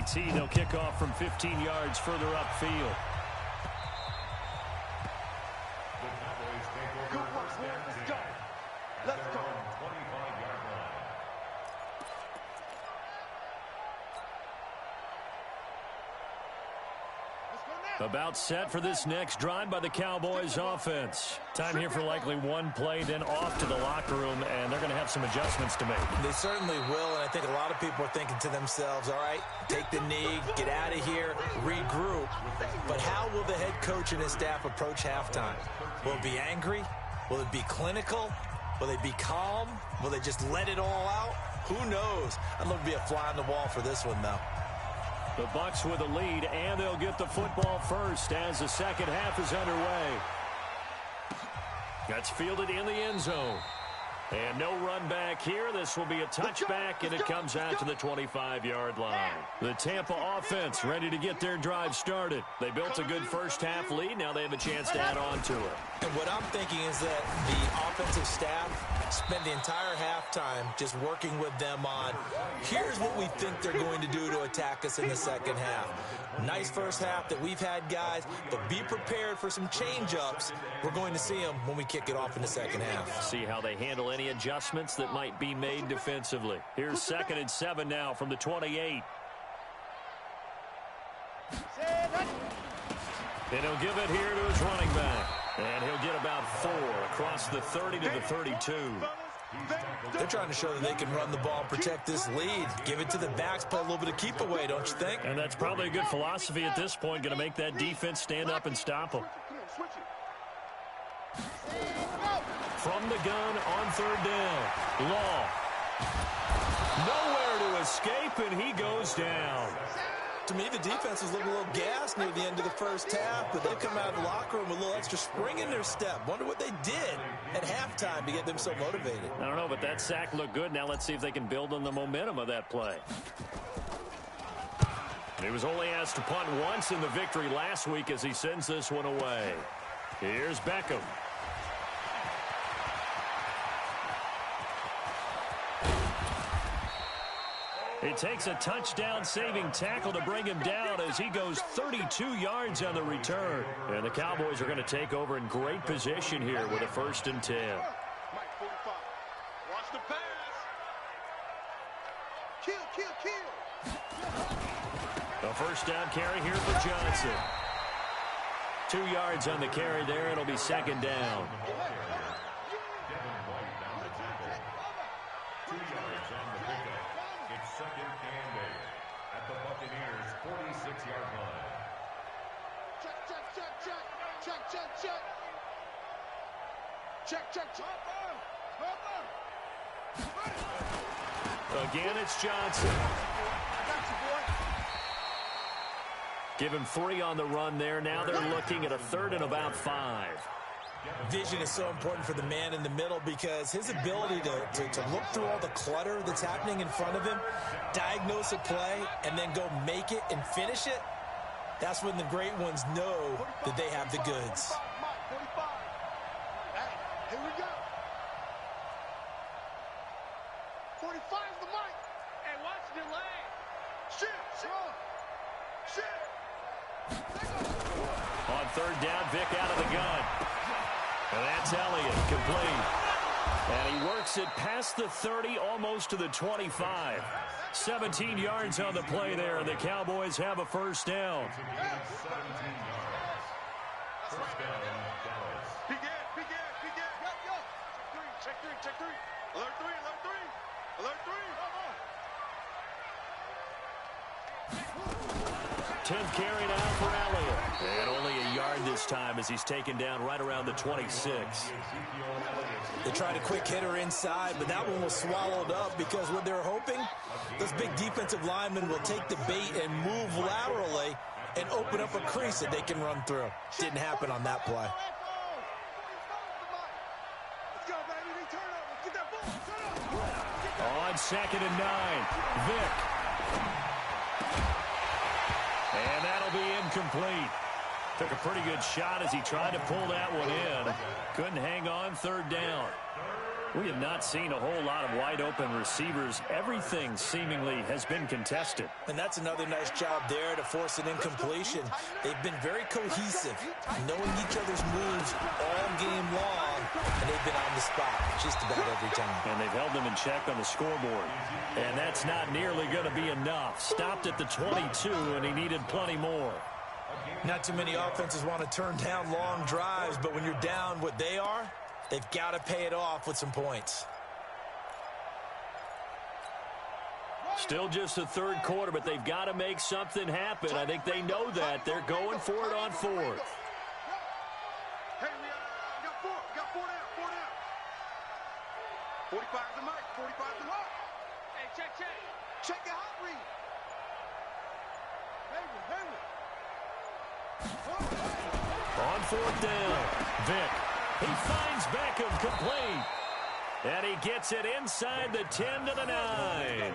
PAT. They'll kick off from 15 yards further upfield. Let's go. Let's go. About set for this next drive by the Cowboys offense. Time here for likely one play, then off to the locker room, and they're going to have some adjustments to make. They certainly will, and I think a lot of people are thinking to themselves, all right, take the knee, get out of here, regroup. But how will the head coach and his staff approach halftime? Will it be angry? Will it be clinical? Will they be calm? Will they just let it all out? Who knows? I'd love to be a fly on the wall for this one, though. The Bucs with a lead, and they'll get the football first as the second half is underway. That's fielded in the end zone. And no run back here. This will be a touchback, and it comes out to the 25-yard line. The Tampa offense ready to get their drive started. They built a good first-half lead. Now they have a chance to add on to it. And what I'm thinking is that the offensive staff spent the entire halftime just working with them on, here's what we think they're going to do to attack us in the second half. Nice first half that we've had, guys, but be prepared for some change-ups. We're going to see them when we kick it off in the second half. See how they handle any adjustments that might be made defensively. Here's 2nd and 7 now from the 28. And he'll give it here to his running back. And he'll get about 4 across the 30 to the 32. They're trying to show that they can run the ball and protect this lead. Give it to the backs, play a little bit of keep away, don't you think? And that's probably a good philosophy at this point, going to make that defense stand up and stop them. From the gun on 3rd down. Law. Nowhere to escape, and he goes down. To me, the defense was looking a little gassed near the end of the first half, but they come out of the locker room with a little extra spring in their step. Wonder what they did at halftime to get them so motivated. I don't know, but that sack looked good. Now let's see if they can build on the momentum of that play. He was only asked to punt once in the victory last week as he sends this one away. Here's Beckham. It takes a touchdown-saving tackle to bring him down as he goes 32 yards on the return. And the Cowboys are going to take over in great position here with a 1st and 10. Watch the pass. Kill. A first down carry here for Johnson. 2 yards on the carry there. It'll be 2nd down. Check. Again, it's Johnson. Give him 3 on the run there. Now they're looking at a 3rd and about 5. Vision is so important for the man in the middle because his ability to look through all the clutter that's happening in front of him, diagnose a play, and then go make it and finish it, that's when the great ones know that they have the goods. Here we go. 45 the mic. Hey, watch the lane. Shit. On 3rd down, Vic out of the gun. And that's Elliott, complete. And he works it past the 30, almost to the 25. 17 yards on the play there, and the Cowboys have a 1st down. Check three. Alert three. 10th carry now for Elliott. And only a yard this time as he's taken down right around the 26. They tried a quick hitter inside, but that one was swallowed up because what they're hoping, those big defensive linemen will take the bait and move laterally and open up a crease that they can run through. Didn't happen on that play. On 2nd and 9, Vic. And that'll be incomplete. Took a pretty good shot as he tried to pull that one in. Couldn't hang on third down. We have not seen a whole lot of wide-open receivers. Everything seemingly has been contested. And that's another nice job there to force an incompletion. They've been very cohesive, knowing each other's moves all game long, and they've been on the spot just about every time. And they've held them in check on the scoreboard. And that's not nearly going to be enough. Stopped at the 22, and he needed plenty more. Not too many offenses want to turn down long drives, but when you're down what they are, they've got to pay it off with some points. Still just the third quarter, but they've got to make something happen. I think they know that. They're going for it on fourth. Hey, we got four. We got four down. 45 to the mic. 45 to the mic. Hey, check. Check your hot read. On fourth down, Vic. He finds Beckham complete. And he gets it inside the 10 to the 9.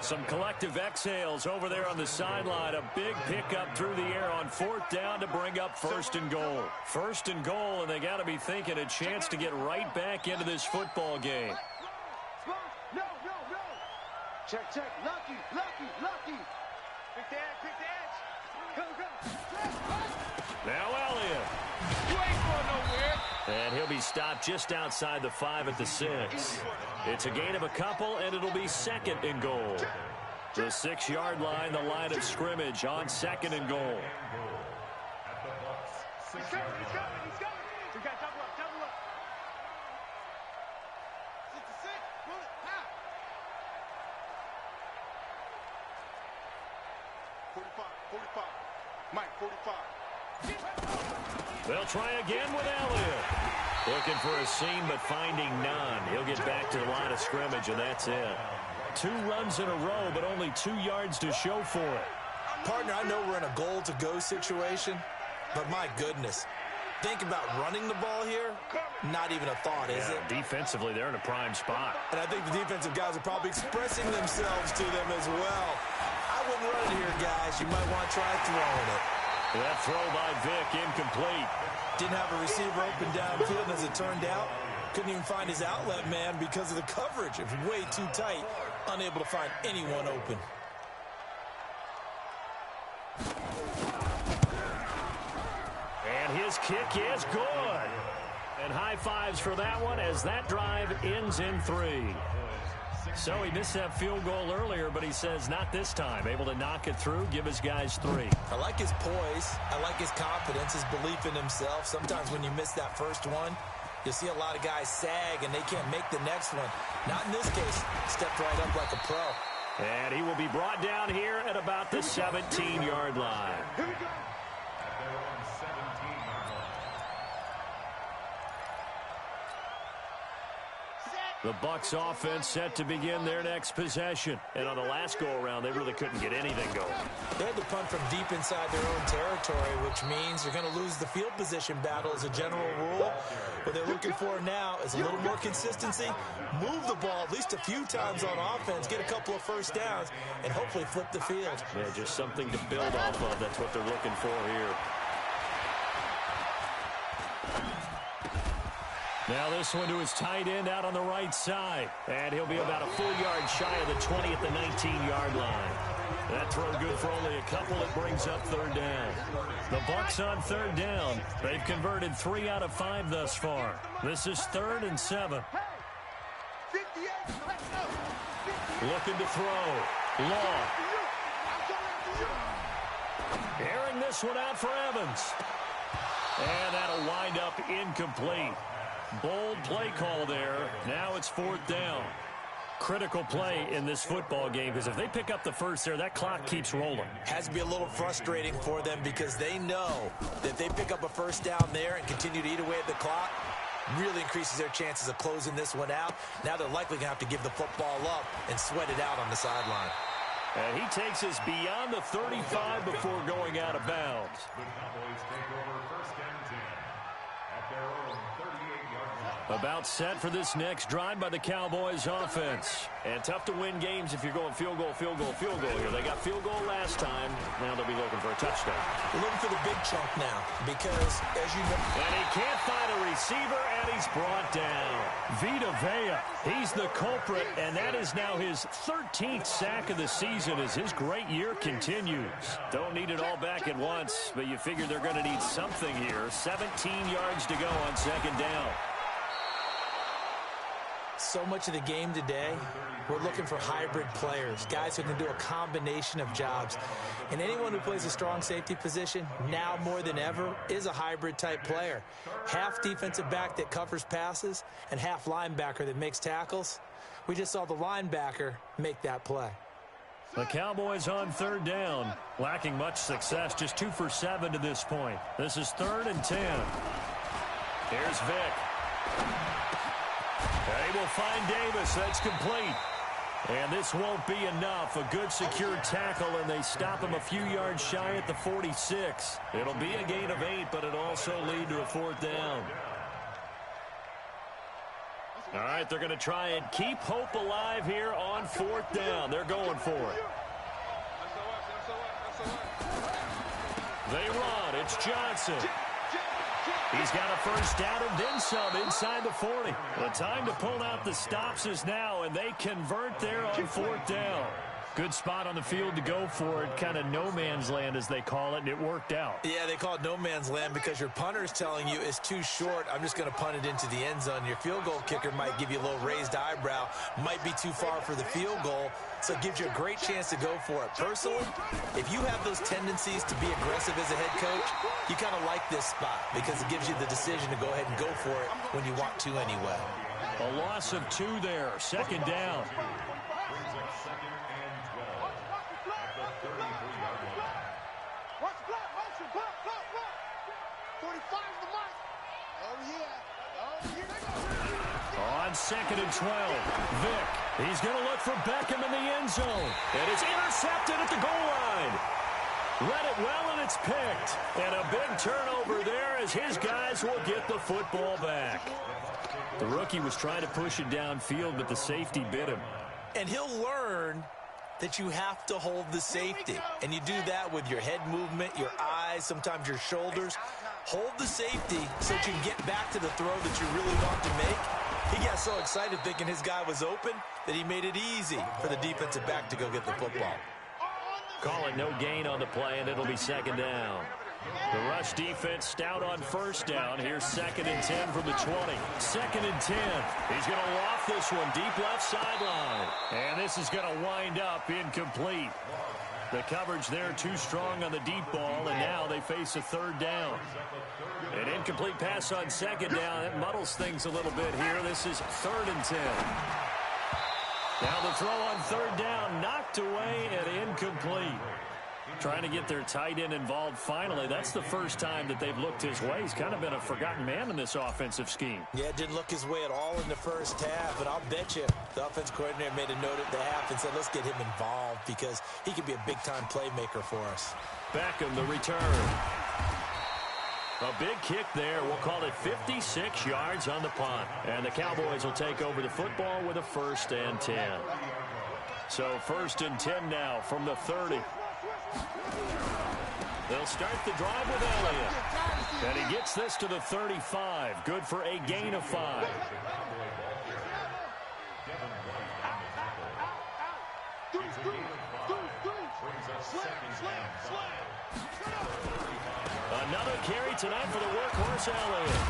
Some collective exhales over there on the sideline. A big pickup through the air on fourth down to bring up first and goal. First and goal, and they got to be thinking a chance to get right back into this football game. No. Check. Lucky. Quick the edge. Go. Now Elliott. You ain't going nowhere. And he'll be stopped just outside the 5 at the 6. It's a gain of a couple, and it'll be second and goal. The 6-yard line, the line of scrimmage on second and goal. He's coming. We got double up. 66. Run it. Half. 45. Mike, 45. They'll try again with Elliott. Looking for a seam, but finding none. He'll get back to the line of scrimmage, and that's it. 2 runs in a row, but only 2 yards to show for it. Partner, I know we're in a goal-to-go situation, but my goodness. Think about running the ball here. Not even a thought, is it? Defensively, they're in a prime spot. And I think the defensive guys are probably expressing themselves to them as well. I wouldn't run it here, guys. You might want to try throwing it. That throw by Vic, incomplete. Didn't have a receiver open downfield, and as it turned out, couldn't even find his outlet man because of the coverage. It was way too tight, unable to find anyone open. And his kick is good. And high fives for that one as that drive ends in 3. So he missed that field goal earlier, but he says not this time. Able to knock it through, give his guys 3. I like his poise. I like his confidence, his belief in himself. Sometimes when you miss that first one, you'll see a lot of guys sag and they can't make the next one. Not in this case. Stepped right up like a pro. And he will be brought down here at about the 17-yard line. Here we go. The Bucs offense set to begin their next possession. And on the last go-around, they really couldn't get anything going. They had to punt from deep inside their own territory, which means they're going to lose the field position battle as a general rule. What they're looking for now is a little more consistency, move the ball at least a few times on offense, get a couple of first downs, and hopefully flip the field. Yeah, just something to build off of. That's what they're looking for here. Now this one to his tight end out on the right side. And he'll be about a full yard shy of the 20 at the 19-yard line. That throw good for only a couple. It brings up third down. The Bucs on third down. They've converted 3 out of 5 thus far. This is 3rd and 7. Looking to throw. Law. Airing this one out for Evans. And that'll wind up incomplete. Bold play call there. Now it's 4th down. Critical play in this football game because if they pick up the first there, that clock keeps rolling. Has to be a little frustrating for them because they know that if they pick up a first down there and continue to eat away at the clock, really increases their chances of closing this one out. Now they're likely going to have to give the football up and sweat it out on the sideline. And he takes us beyond the 35 before going out of bounds. About set for this next drive by the Cowboys offense. And tough to win games if you're going field goal, field goal, field goal here. They got field goal last time. Now they'll be looking for a touchdown. They're looking for the big chunk now because, as you know... And he can't find a receiver, and he's brought down. Vita Vea, he's the culprit, and that is now his 13th sack of the season as his great year continues. Don't need it all back at once, but you figure they're going to need something here. 17 yards to go on second down. So much of the game today, we're looking for hybrid players, guys who can do a combination of jobs. And anyone who plays a strong safety position, now more than ever, is a hybrid-type player. Half defensive back that covers passes and half linebacker that makes tackles. We just saw the linebacker make that play. The Cowboys on third down, lacking much success, just 2 for 7 to this point. This is 3rd and 10. Here's Vick. They will find Davis. That's complete. And this won't be enough. A good secured tackle, and they stop him a few yards shy at the 46. It'll be a gain of 8, but it'll also lead to a 4th down. All right, they're going to try and keep hope alive here on 4th down. They're going for it. They run. It's Johnson. He's got a first down and then some inside the 40. The time to pull out the stops is now, and they convert there on 4th down. Good spot on the field to go for it, kind of no man's land as they call it, and it worked out. Yeah, they call it no man's land because your punter is telling you it's too short. I'm just going to punt it into the end zone. Your field goal kicker might give you a little raised eyebrow, might be too far for the field goal, so it gives you a great chance to go for it. Personally, if you have those tendencies to be aggressive as a head coach, you kind of like this spot because it gives you the decision to go ahead and go for it when you want to anyway. A loss of 2 there, 2nd down. On 2nd and 12, Vick. He's going to look for Beckham in the end zone. And it's intercepted at the goal line. Read it well, and it's picked. And a big turnover there as his guys will get the football back. The rookie was trying to push it downfield, but the safety bit him. And he'll learn that you have to hold the safety. And you do that with your head movement, your eyes, sometimes your shoulders. Hold the safety so that you can get back to the throw that you really want to make. He got so excited thinking his guy was open that he made it easy for the defensive back to go get the football. Call it no gain on the play, and it'll be 2nd down. The rush defense stout on 1st down. Here's 2nd and 10 from the 20. 2nd and 10. He's going to loft this one deep left sideline. And this is going to wind up incomplete. The coverage there too strong on the deep ball, and now they face a 3rd down. An incomplete pass on 2nd down. It muddles things a little bit here. This is 3rd and 10. Now the throw on 3rd down, knocked away and incomplete. Trying to get their tight end involved finally. That's the first time that they've looked his way. He's kind of been a forgotten man in this offensive scheme. Yeah, it didn't look his way at all in the first half, and I'll bet you the offense coordinator made a note at the half and said, let's get him involved because he could be a big-time playmaker for us. Beckham, the return. A big kick there. We'll call it 56 yards on the punt. And the Cowboys will take over the football with a 1st and 10. So 1st and 10 now from the 30. They'll start the drive with Elliott. And he gets this to the 35. Good for a gain of 5. Another carry tonight for the workhorse Elliott.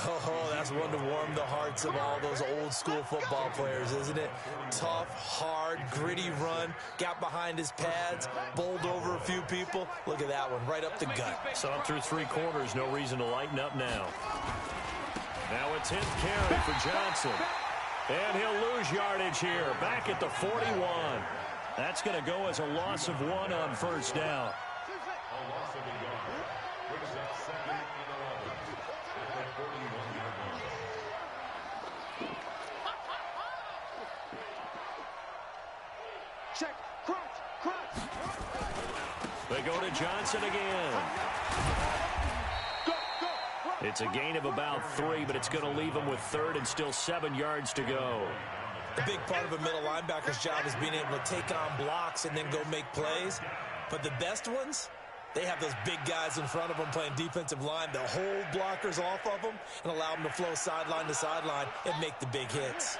Oh, that's one to warm the hearts of all those old school football players, isn't it? Tough, hard, gritty run, got behind his pads, bowled over a few people. Look at that one, right up the gut. So up through 3 quarters, no reason to lighten up now. Now a 10th carry for Johnson. And he'll lose yardage here, back at the 41. That's going to go as a loss of 1 on 1st down. Check, They go to Johnson again. It's a gain of about 3, but it's going to leave him with 3rd and still 7 yards to go. A big part of a middle linebacker's job is being able to take on blocks and then go make plays. But the best ones, they have those big guys in front of them playing defensive line. They'll hold blockers off of them and allow them to flow sideline to sideline and make the big hits.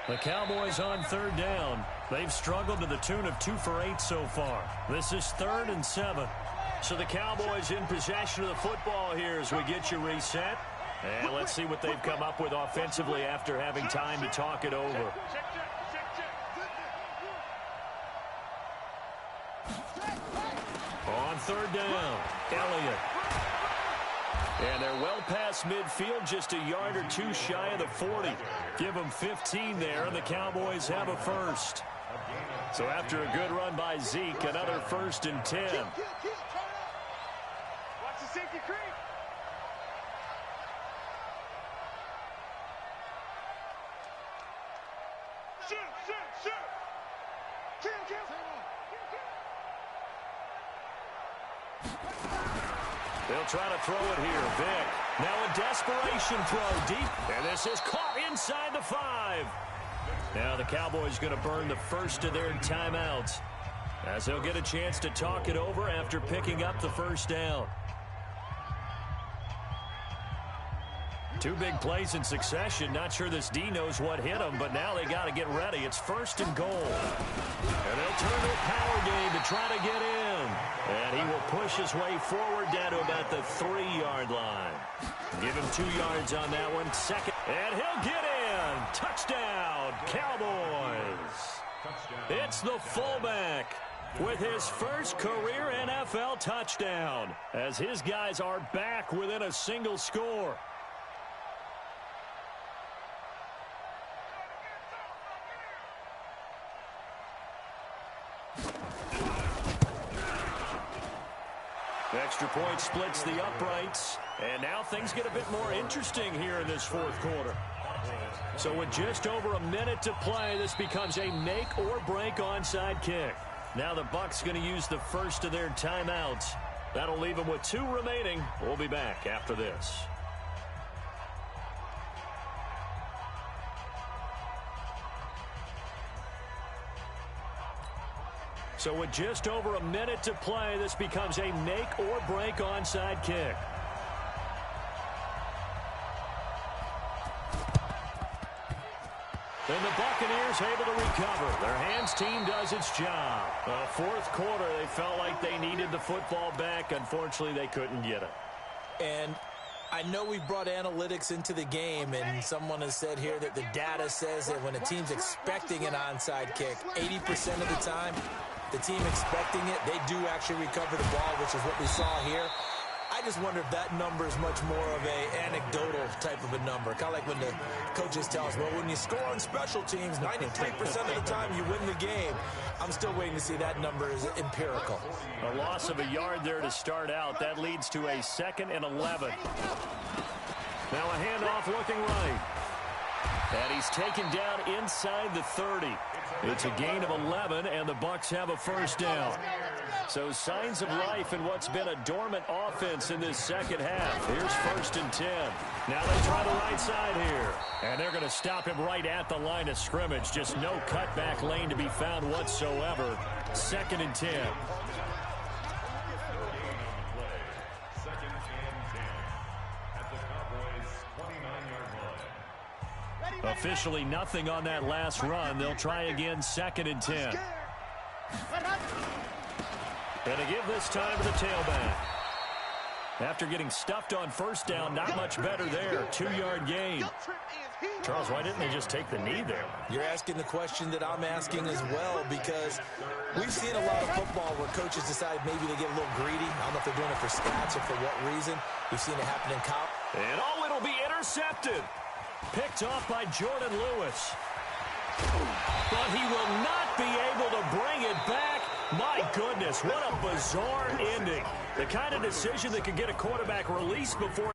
The Cowboys on 3rd down. They've struggled to the tune of 2 for 8 so far. This is 3rd and 7. So the Cowboys in possession of the football here as we get you reset. And let's see what they've come up with offensively after having time to talk it over. On 3rd down, Elliott. And they're well past midfield, just a yard or 2 shy of the 40. Give them 15 there, and the Cowboys have a first. So after a good run by Zeke, another 1st and 10. Watch the safety creep. Shoot. Kill. They'll try to throw it here. Vic. Now a desperation throw deep. And this is caught inside the 5. Now the Cowboys going to burn the first of their timeouts as they'll get a chance to talk it over after picking up the 1st down. 2 big plays in succession. Not sure this D knows what hit him, but now they got to get ready. It's 1st and goal. And they'll turn to a power game to try to get in. And he will push his way forward down to about the 3-yard line. Give him 2 yards on that one. 2nd. And he'll get in. Touchdown, Cowboys. It's the fullback with his first career NFL touchdown as his guys are back within a single score. Extra point splits the uprights. And now things get a bit more interesting here in this 4th quarter. So with just over a minute to play, this becomes a make or break onside kick. Now the Bucs going to use the first of their timeouts. That'll leave them with 2 remaining. We'll be back after this. So with just over a minute to play, this becomes a make or break onside kick. And the Buccaneers able to recover. Their hands team does its job. 4th quarter, they felt like they needed the football back. Unfortunately, they couldn't get it. And I know we brought analytics into the game, and someone has said here that the data says that when a team's expecting an onside kick, 80% of the time, the team expecting it, they do actually recover the ball, which is what we saw here. I just wonder if that number is much more of a anecdotal type of a number. Kind of like when the coaches tell us, well, when you score on special teams, 93% of the time you win the game. I'm still waiting to see that number is empirical. A loss of a yard there to start out. That leads to a 2nd and 11. Now a handoff looking right. And he's taken down inside the 30. It's a gain of 11, and the Bucs have a 1st down. So signs of life in what's been a dormant offense in this 2nd half. Here's 1st and 10. Now they try the right side here. And they're going to stop him right at the line of scrimmage. Just no cutback lane to be found whatsoever. 2nd and 10. Officially nothing on that last run. They'll try again, 2nd and 10. And to give this time to the tailback. After getting stuffed on 1st down, not much better there. 2-yard gain. Charles, why didn't they just take the knee there? You're asking the question that I'm asking as well, because we've seen a lot of football where coaches decide maybe they get a little greedy. I don't know if they're doing it for stats or for what reason. We've seen it happen in college. And it'll be intercepted. Picked off by Jordan Lewis. But he will not be able to bring it back. My goodness, what a bizarre ending. The kind of decision that could get a quarterback released before